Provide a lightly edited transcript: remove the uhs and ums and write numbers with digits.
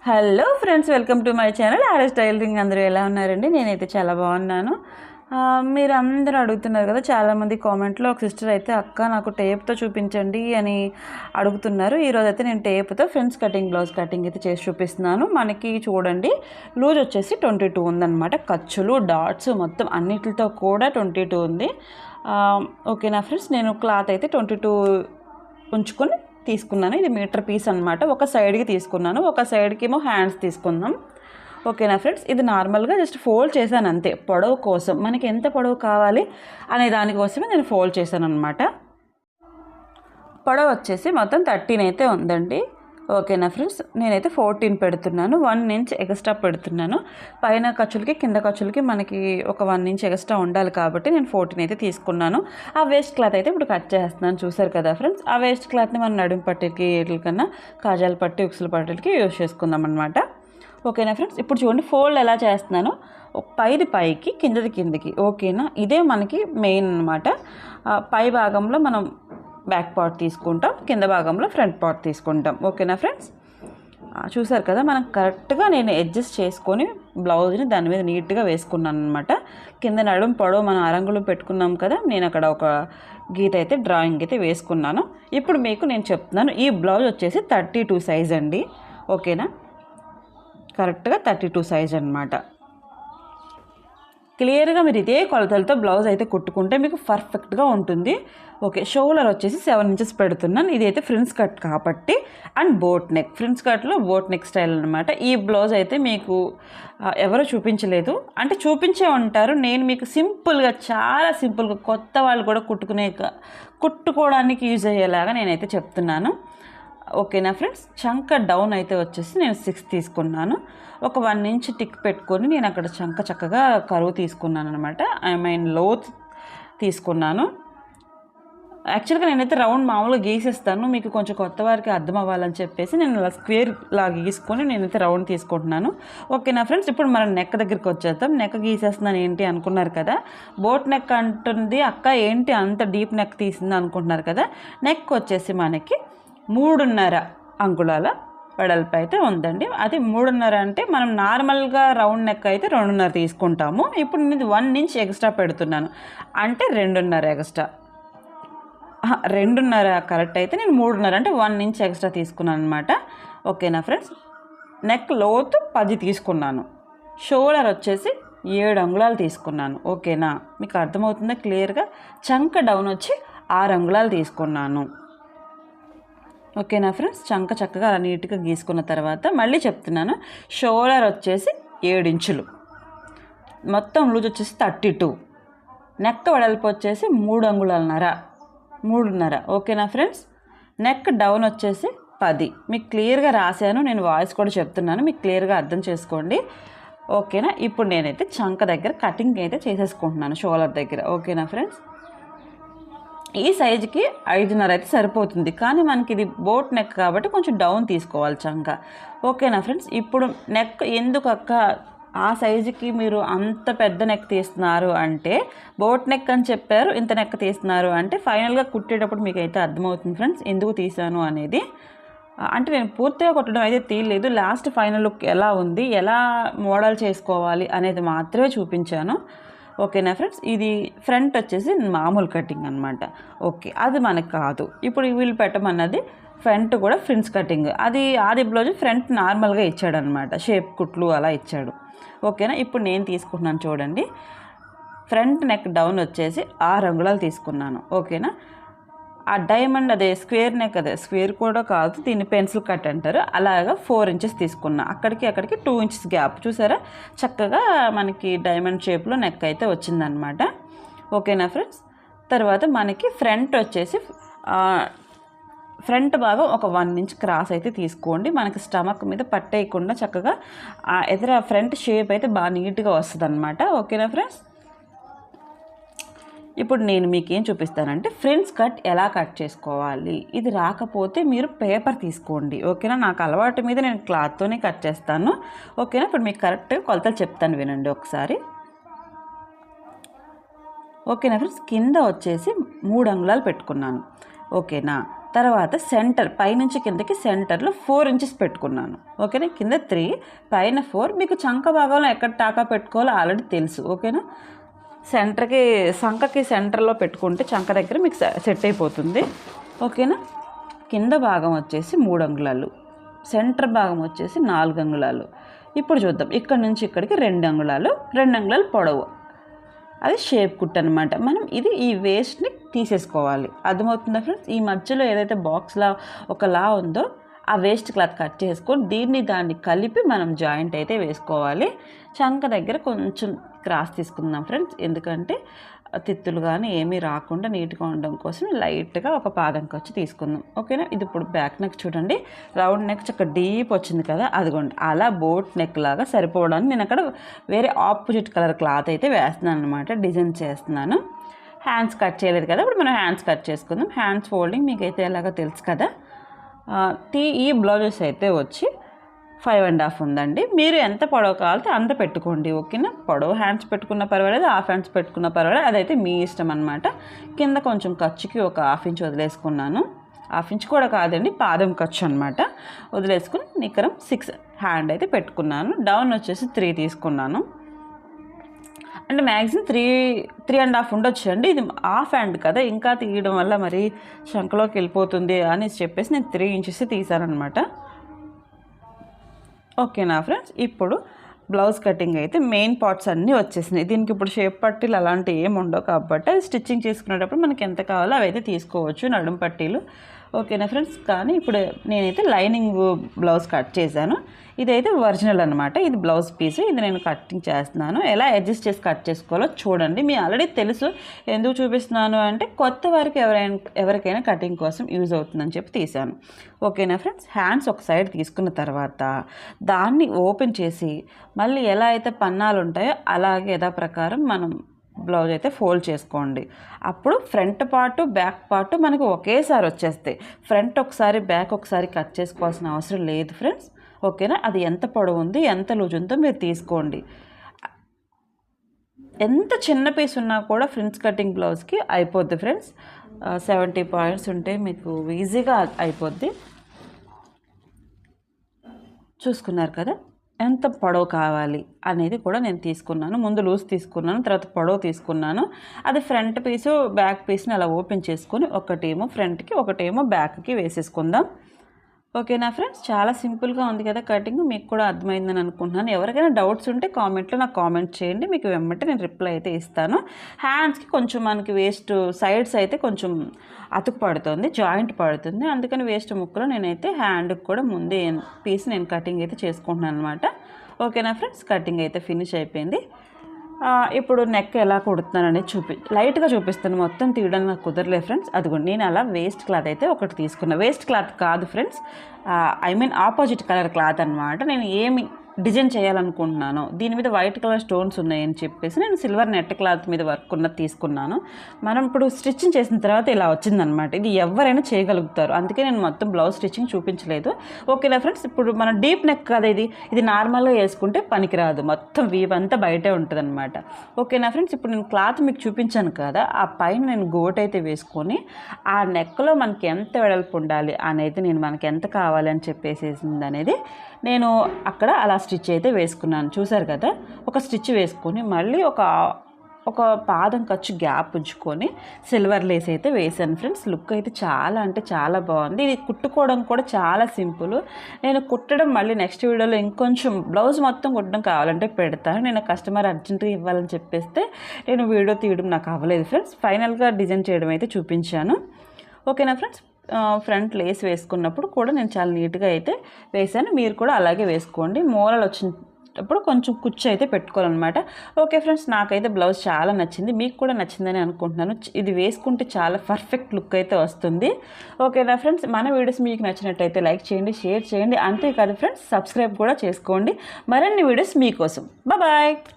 Hello friends, welcome to my channel RS tailoring. అందరూ ఎలా ఉన్నారండి? నేనైతే చాలా బాగున్నాను. మీరు అందరూ అడుగుతున్నారు కదా, చాలామంది కామెంట్లో. ఒక సిస్టర్ అయితే అక్క నాకు టేప్తో చూపించండి అని అడుగుతున్నారు. ఈరోజు అయితే నేను టేప్తో ఫ్రెండ్స్ కటింగ్, బ్లౌజ్ కటింగ్ అయితే చేసి చూపిస్తున్నాను. మనకి చూడండి, లూజ్ వచ్చేసి 22 ఉందన్నమాట. ఖర్చులు, డాట్స్ మొత్తం అన్నిటితో కూడా 22 ఉంది. ఓకేనా ఫ్రెండ్స్, నేను క్లాత్ అయితే 22 ఉంచుకొని తీసుకున్నాను. ఇది మీటర్ పీస్ అనమాట. ఒక సైడ్కి తీసుకున్నాను, ఒక సైడ్కి ఏమో హ్యాండ్స్ తీసుకుందాం. ఓకేనా ఫ్రెండ్స్, ఇది నార్మల్గా జస్ట్ ఫోల్డ్ చేశాను అంతే, పొడవు కోసం. మనకి ఎంత పొడవు కావాలి అనే దానికోసమే నేను ఫోల్డ్ చేశాను అనమాట. పొడవు వచ్చేసి మొత్తం 13 అయితే ఉందండి. ఓకేనా ఫ్రెండ్స్, నేనైతే 14 పెడుతున్నాను. 1 ఇంచ్ ఎక్స్ట్రా పెడుతున్నాను. పైన ఖర్చులకి కింద ఖర్చులకి మనకి ఒక 1 ఇంచ్ ఎక్స్ట్రా ఉండాలి కాబట్టి నేను 14 అయితే తీసుకున్నాను. ఆ వేస్ట్ క్లాత్ అయితే ఇప్పుడు కట్ చేస్తున్నాను. చూసారు కదా ఫ్రెండ్స్, ఆ వేస్ట్ క్లాత్ని మనం నడుము పట్టీలకి, వీటికన్నా కాజాల పట్టి, ఉక్సుల పట్టీలకి యూజ్ చేసుకుందాం అనమాట. ఓకేనా ఫ్రెండ్స్, ఇప్పుడు చూడండి ఫోల్డ్ ఎలా చేస్తున్నాను. పైది పైకి, కిందది కిందకి. ఓకేనా, ఇదే మనకి మెయిన్ అనమాట. పై భాగంలో మనం బ్యాక్ పార్ట్ తీసుకుంటాం, కింద భాగంలో ఫ్రంట్ పార్ట్ తీసుకుంటాం. ఓకేనా ఫ్రెండ్స్, చూసారు కదా, మనం కరెక్ట్గా నేను అడ్జస్ట్ చేసుకొని బ్లౌజ్ని దాని మీద నీట్గా వేసుకున్నాను అనమాట. కింద నడుము పొడవు మనం అరంగులు పెట్టుకున్నాం కదా, నేను అక్కడ ఒక గీత అయితే డ్రాయింగ్ అయితే వేసుకున్నాను. ఇప్పుడు మీకు నేను చెప్తున్నాను, ఈ బ్లౌజ్ వచ్చేసి 32 సైజ్ అండి. ఓకేనా, కరెక్ట్గా 32 సైజ్ అనమాట. క్లియర్గా మీరు ఇదే కొలతలతో బ్లౌజ్ అయితే కుట్టుకుంటే మీకు పర్ఫెక్ట్గా ఉంటుంది. ఓకే, షోల్డర్ వచ్చేసి 7 ఇంచెస్ పెడుతున్నాను. ఇదైతే ఫ్రిన్స్ కట్ కాబట్టి, అండ్ బోట్ నెక్. ఫ్రిన్స్ కట్లో బోట్ నెక్ స్టైల్ అనమాట. ఈ బ్లౌజ్ అయితే మీకు ఎవరు చూపించలేదు, అంటే చూపించే ఉంటారు. నేను మీకు సింపుల్గా, చాలా సింపుల్గా, కొత్త వాళ్ళు కూడా కుట్టుకోవడానికి యూజ్ అయ్యేలాగా నేనైతే చెప్తున్నాను. ఓకేనా ఫ్రెండ్స్, చంక డౌన్ అయితే వచ్చేసి నేను 6 తీసుకున్నాను. ఒక 1 ఇంచ్ టిక్ పెట్టుకొని నేను అక్కడ చంక చక్కగా కరువు తీసుకున్నాను అనమాట. లోత్ తీసుకున్నాను. యాక్చువల్గా నేనైతే రౌండ్ మామూలుగా గీసేస్తాను, మీకు కొంచెం కొత్త వారికి అర్థం అవ్వాలని చెప్పేసి నేను అలా స్క్వేర్ లాగా గీసుకొని నేనైతే రౌండ్ తీసుకుంటున్నాను. ఓకేనా ఫ్రెండ్స్, ఇప్పుడు మనం నెక్ దగ్గరికి వచ్చేద్దాం. నెక్ గీసేస్తున్నాను ఏంటి అనుకున్నారు కదా, బోట్ నెక్ అంటుంది అక్క, ఏంటి అంత డీప్ నెక్ తీసింది అనుకుంటున్నారు కదా. నెక్ వచ్చేసి మనకి 3.5 అంగుళాల వెడల్పు అయితే ఉందండి. అది 3.5 అంటే మనం నార్మల్గా రౌండ్ నెక్ అయితే 2.5 తీసుకుంటాము. ఇప్పుడు నేను 1 ఇంచ్ ఎక్స్ట్రా పెడుతున్నాను, అంటే 2.5 ఎక్స్ట్రా. 2.5 కరెక్ట్ అయితే నేను 3.5 అంటే 1 ఇంచ్ ఎక్స్ట్రా తీసుకున్నాను అనమాట. ఓకేనా ఫ్రెండ్స్, నెక్ లోతు 10 తీసుకున్నాను. షోల్డర్ వచ్చేసి 7 అంగుళాలు తీసుకున్నాను. ఓకేనా, మీకు అర్థమవుతుందా క్లియర్గా. చంక డౌన్ వచ్చి 6 అంగుళాలు తీసుకున్నాను. ఓకేనా ఫ్రెండ్స్, చంక చక్కగా అలా నీట్గా గీసుకున్న తర్వాత మళ్ళీ చెప్తున్నాను, షోల్డర్ వచ్చేసి 7 ఇంచులు, మొత్తం లూజ్ వచ్చేసి 32, నెక్ వెడల్పు వచ్చేసి 3 అంగుళాలన్నర, 3.5. ఓకేనా ఫ్రెండ్స్, నెక్ డౌన్ వచ్చేసి 10. మీకు క్లియర్గా రాశాను, నేను వాయిస్ కూడా చెప్తున్నాను, మీకు క్లియర్గా అర్థం చేసుకోండి. ఓకేనా, ఇప్పుడు నేనైతే చంక దగ్గర కటింగ్ అయితే చేసేసుకుంటున్నాను, షోల్డర్ దగ్గర. ఓకేనా ఫ్రెండ్స్, ఈ సైజుకి 5.5 అయితే సరిపోతుంది, కానీ మనకి ఇది బోట్ నెక్ కాబట్టి కొంచెం డౌన్ తీసుకోవాలి చంక. ఓకేనా ఫ్రెండ్స్, ఇప్పుడు నెక్ ఎందుకు అక్క ఆ సైజుకి మీరు అంత పెద్ద నెక్ తీస్తున్నారు అంటే, బోట్ నెక్ అని చెప్పారు, ఇంత నెక్ తీస్తున్నారు అంటే ఫైనల్గా కుట్టేటప్పుడు మీకు అయితే అర్థమవుతుంది ఫ్రెండ్స్ ఎందుకు తీసాను అనేది. అంటే నేను పూర్తిగా కుట్టడం అయితే తీయలేదు, లాస్ట్ ఫైనల్ లుక్ ఎలా ఉంది, ఎలా మోడల్ చేసుకోవాలి అనేది మాత్రమే చూపించాను. ఓకేనా ఫ్రెండ్స్, ఇది ఫ్రంట్ వచ్చేసి మామూలు కటింగ్ అనమాట. ఓకే, అది మనకు కాదు. ఇప్పుడు వీళ్ళు పెట్టమన్నది ఫ్రంట్ కూడా ఫ్రిన్స్ కటింగ్. అది ఆది బ్లౌజ్ ఫ్రంట్ నార్మల్గా ఇచ్చాడు అనమాట, షేప్ కుట్లు అలా ఇచ్చాడు. ఓకేనా, ఇప్పుడు నేను తీసుకుంటున్నాను చూడండి. ఫ్రంట్ నెక్ డౌన్ వచ్చేసి 6 అంగుళాలు తీసుకున్నాను. ఓకేనా, ఆ డైమండ్ అదే స్క్వేర్ నెక్, అదే స్క్వేర్ కూడా కాదు, దీన్ని పెన్సిల్ కట్ అంటారు, అలాగా 4 ఇంచెస్ తీసుకున్నా. అక్కడికి 2 ఇంచెస్ గ్యాప్. చూసారా, చక్కగా మనకి డైమండ్ షేప్లో నెక్ అయితే వచ్చిందనమాట. ఓకేనా ఫ్రెండ్స్, తర్వాత మనకి ఫ్రంట్ వచ్చేసి ఫ్రంట్ భాగం ఒక 1 ఇంచ్ క్రాస్ అయితే తీసుకోండి. మనకి స్టమక్ మీద పట్టేయకుండా చక్కగా ఎదుర ఫ్రంట్ షేప్ అయితే బాగా నీట్గా వస్తుంది అనమాట. ఓకేనా ఫ్రెండ్స్, ఇప్పుడు నేను మీకు ఏం చూపిస్తానంటే ఫ్రిన్స్ కట్ ఎలా కట్ చేసుకోవాలి. ఇది రాకపోతే మీరు పేపర్ తీసుకోండి. ఓకేనా, నాకు అలవాటు మీద నేను క్లాత్తోనే కట్ చేస్తాను. ఓకేనా, ఇప్పుడు మీకు కరెక్ట్గా కొలతలు చెప్తాను, వినండి ఒకసారి. ఓకేనా ఫ్రెండ్స్, కింద వచ్చేసి 3 అంగుళాలు పెట్టుకున్నాను. ఓకేనా, తర్వాత సెంటర్ పైనుంచి కిందకి సెంటర్లో 4 ఇంచెస్ పెట్టుకున్నాను. ఓకేనా, కింద 3 పైన 4. మీకు చంక భాగంలో ఎక్కడ టాకా పెట్టుకోవాలో ఆల్రెడీ తెలుసు. ఓకేనా, సెంటర్కి సంకకి సెంటర్లో పెట్టుకుంటే చంక దగ్గర మీకు సెట్ అయిపోతుంది. ఓకేనా, కింద భాగం వచ్చేసి 3 అంగుళాలు, సెంటర్ భాగం వచ్చేసి 4 అంగుళాలు. ఇప్పుడు చూద్దాం, ఇక్కడ నుంచి ఇక్కడికి 2 అంగుళాలు, 2 అంగుళాలు పొడవు. అది షేప్ కుట్ అనమాట. మనం ఇది ఈ వేస్ట్ని తీసేసుకోవాలి. అర్థమవుతుందా ఫ్రెండ్స్? ఈ మధ్యలో ఏదైతే బాక్స్లా ఒకలా ఉందో ఆ వేస్ట్ క్లాత్ కట్ చేసుకొని దాన్ని కలిపి మనం జాయింట్ అయితే వేసుకోవాలి. చంక దగ్గర కొంచెం క్రాస్ తీసుకుందాం ఫ్రెండ్స్, ఎందుకంటే తిత్తులు కానీ ఏమీ రాకుండా నీట్గా ఉండడం కోసం లైట్గా ఒక పాదం ఖర్చు తీసుకుందాం. ఓకేనా, ఇది ఇప్పుడు బ్యాక్ నెక్ చూడండి, రౌండ్ నెక్ చక్క డీప్ వచ్చింది కదా, అదిగోండి అలా బోట్ నెక్ లాగా సరిపోవడానికి నేను అక్కడ వేరే ఆపోజిట్ కలర్ క్లాత్ అయితే వేస్తున్నాను అనమాట, డిజైన్ చేస్తున్నాను. హ్యాండ్స్ కట్ చేయలేదు కదా, ఇప్పుడు మనం హ్యాండ్స్ కట్ చేసుకుందాం. హ్యాండ్స్ ఫోల్డింగ్ మీకు అయితే ఎలాగో తెలుసు కదా. ఈ బ్లౌజెస్ అయితే వచ్చి 5.5 ఉందండి. మీరు ఎంత పొడవు కావాలితే అంత పెట్టుకోండి. ఓకేనా, పొడవు హ్యాండ్స్ పెట్టుకున్న పర్వాలేదు, హాఫ్ హ్యాండ్స్ పెట్టుకున్న పర్వాలేదు, అదైతే మీ ఇష్టం అనమాట. కింద కొంచెం ఖర్చుకి ఒక 1/2 ఇంచ్ వదిలేసుకున్నాను. 1/2 ఇంచ్ కూడా కాదండి, పాదం ఖర్చు అనమాట. వదిలేసుకుని నికరం 6 హ్యాండ్ అయితే పెట్టుకున్నాను. డౌన్ వచ్చేసి 3 తీసుకున్నాను. అంటే మ్యాక్సిమం 3.5 ఉండొచ్చు అండి. ఇది హాఫ్ హ్యాండ్ కదా, ఇంకా తీయడం వల్ల మరి శంఖలోకి వెళ్ళిపోతుంది అని చెప్పేసి నేను 3 ఇంచెస్ తీసానమాట. ఓకేనా ఫ్రెండ్స్, ఇప్పుడు బ్లౌజ్ కటింగ్ అయితే మెయిన్ పార్ట్స్ అన్నీ వచ్చేసినాయి. దీనికి ఇప్పుడు షేప్ పట్టీలు అలాంటివి ఏమి ఉండవు కాబట్టి అది స్టిచ్చింగ్ చేసుకునేటప్పుడు మనకి ఎంత కావాలో అవి అయితే తీసుకోవచ్చు, నడుం పట్టీలు. ఓకేనా ఫ్రెండ్స్, కానీ ఇప్పుడు నేనైతే లైనింగ్ బ్లౌజ్ కట్ చేశాను. ఇదైతే ఒరిజినల్ అనమాట, ఇది బ్లౌజ్ పీస్, ఇది నేను కటింగ్ చేస్తున్నాను. ఎలా అడ్జస్ట్ చేసి కట్ చేసుకోవాలో చూడండి. మీ ఆల్రెడీ తెలుసు, ఎందుకు చూపిస్తున్నాను అంటే కొత్త వారికి ఎవరికైనా కటింగ్ కోసం యూజ్ అవుతుందని చెప్పి తీశాను. ఓకేనా ఫ్రెండ్స్, హ్యాండ్స్ ఒక సైడ్ తీసుకున్న తర్వాత దాన్ని ఓపెన్ చేసి మళ్ళీ ఎలా అయితే పన్నాలు ఉంటాయో అలాగే యథాప్రకారం మనం బ్లౌజ్ అయితే ఫోల్డ్ చేసుకోండి. అప్పుడు ఫ్రంట్ పార్టు బ్యాక్ పార్టు మనకు ఒకేసారి వచ్చేస్తాయి. ఫ్రంట్ ఒకసారి బ్యాక్ ఒకసారి కట్ చేసుకోవాల్సిన అవసరం లేదు ఫ్రెండ్స్. ఓకేనా, అది ఎంత పొడవు ఉంది ఎంత లూజ్ ఉందో మీరు తీసుకోండి. ఎంత చిన్న పీస్ ఉన్నా కూడా ఫ్రిన్స్ కటింగ్ బ్లౌజ్కి అయిపోద్ది ఫ్రెండ్స్. 70 పాయింట్స్ ఉంటే మీకు ఈజీగా అయిపోద్ది. చూసుకున్నారు కదా ఎంత పొడవు కావాలి అనేది కూడా నేను తీసుకున్నాను. ముందు లూజ్ తీసుకున్నాను, తర్వాత పొడవు తీసుకున్నాను. అది ఫ్రంట్ పీసు బ్యాక్ పీస్ని అలా ఓపెన్ చేసుకొని ఒకటేమో ఫ్రంట్కి ఒకటేమో బ్యాక్కి వేసేసుకుందాం. ఓకేనా ఫ్రెండ్స్, చాలా సింపుల్గా ఉంది కదా కటింగ్, మీకు కూడా అర్థమైందని అనుకుంటున్నాను. ఎవరికైనా డౌట్స్ ఉంటే కామెంట్లో నాకు కామెంట్ చేయండి, మీకు వెంబటే నేను రిప్లై అయితే ఇస్తాను. హ్యాండ్స్కి కొంచెం మనకి వేస్ట్ సైడ్స్ అయితే కొంచెం అతుకు పడుతుంది, జాయింట్ పడుతుంది, అందుకని వేస్ట్ ముక్కలు నేనైతే హ్యాండ్కి కూడా ముందే పీస్ నేను కటింగ్ అయితే చేసుకుంటున్నాను అనమాట. ఓకేనా ఫ్రెండ్స్, కటింగ్ అయితే ఫినిష్ అయిపోయింది. ఇప్పుడు నెక్ ఎలా కుడుతున్నాననేది లైట్గా చూపిస్తాను, మొత్తం తీయడానికి నాకు కుదరలేదు ఫ్రెండ్స్. అదిగోండి నేను అలా వేస్ట్ క్లాత్ అయితే ఒకటి తీసుకున్నా. వేస్ట్ క్లాత్ కాదు ఫ్రెండ్స్, ఆపోజిట్ కలర్ క్లాత్ అనమాట. నేను ఏమి డిజైన్ చేయాలనుకుంటున్నాను, దీని మీద వైట్ కలర్ స్టోన్స్ ఉన్నాయని చెప్పేసి నేను సిల్వర్ నెట్ క్లాత్ మీద వర్క్ ఉన్నది తీసుకున్నాను. మనం ఇప్పుడు స్టిచ్చింగ్ చేసిన తర్వాత ఇలా వచ్చిందనమాట. ఇది ఎవరైనా చేయగలుగుతారు, అందుకే నేను మొత్తం బ్లౌజ్ స్టిచ్చింగ్ చూపించలేదు. ఓకేనా ఫ్రెండ్స్, ఇప్పుడు మన డీప్ నెక్ కదా ఇది నార్మల్గా వేసుకుంటే పనికిరాదు, మొత్తం వీవ్ అంతా బయటే ఉంటుంది అనమాట. ఓకేనా ఫ్రెండ్స్, ఇప్పుడు నేను క్లాత్ మీకు చూపించాను కదా, ఆ పైన నేను గోట్ అయితే వేసుకొని ఆ నెక్లో మనకి ఎంత వెడల్పు ఉండాలి అనేది మనకి ఎంత కావాలి అని చెప్పేసేసింది అనేది నేను అక్కడ అలా స్టిచ్ అయితే వేసుకున్నాను. చూసారు కదా, ఒక స్టిచ్ వేసుకొని మళ్ళీ ఒక పాదం ఖర్చు గ్యాప్ ఉంచుకొని సిల్వర్ లేస్ అయితే వేసాను ఫ్రెండ్స్. లుక్ అయితే చాలా అంటే చాలా బాగుంది. ఇది కుట్టుకోవడం కూడా చాలా సింపుల్. నేను కుట్టడం మళ్ళీ నెక్స్ట్ వీడియోలో ఇంకొంచెం బ్లౌజ్ మొత్తం కుట్టడం కావాలంటే పెడతాను. నేను కస్టమర్ అర్జెంటుగా ఇవ్వాలని చెప్పేస్తే నేను వీడియో తీయడం నాకు అవ్వలేదు ఫ్రెండ్స్. ఫైనల్గా డిజైన్ చేయడం అయితే చూపించాను. ఓకేనా ఫ్రెండ్స్, ఫ్రంట్ లేస్ వేసుకున్నప్పుడు కూడా నేను చాలా నీట్గా అయితే వేసాను. మీరు కూడా అలాగే వేసుకోండి. మూలలు వచ్చినప్పుడు కొంచెం కుచ్చు అయితే పెట్టుకోవాలన్నమాట. ఓకే ఫ్రెండ్స్, నాకైతే బ్లౌజ్ చాలా నచ్చింది, మీకు కూడా నచ్చిందని అనుకుంటున్నాను. ఇది వేసుకుంటే చాలా పర్ఫెక్ట్ లుక్ అయితే వస్తుంది. ఓకేనా ఫ్రెండ్స్, మన వీడియోస్ మీకు నచ్చినట్టయితే లైక్ చేయండి, షేర్ చేయండి. అంతేకాదు ఫ్రెండ్స్, సబ్స్క్రైబ్ కూడా చేసుకోండి. మరిన్ని వీడియోస్ మీకోసం. బాయ్.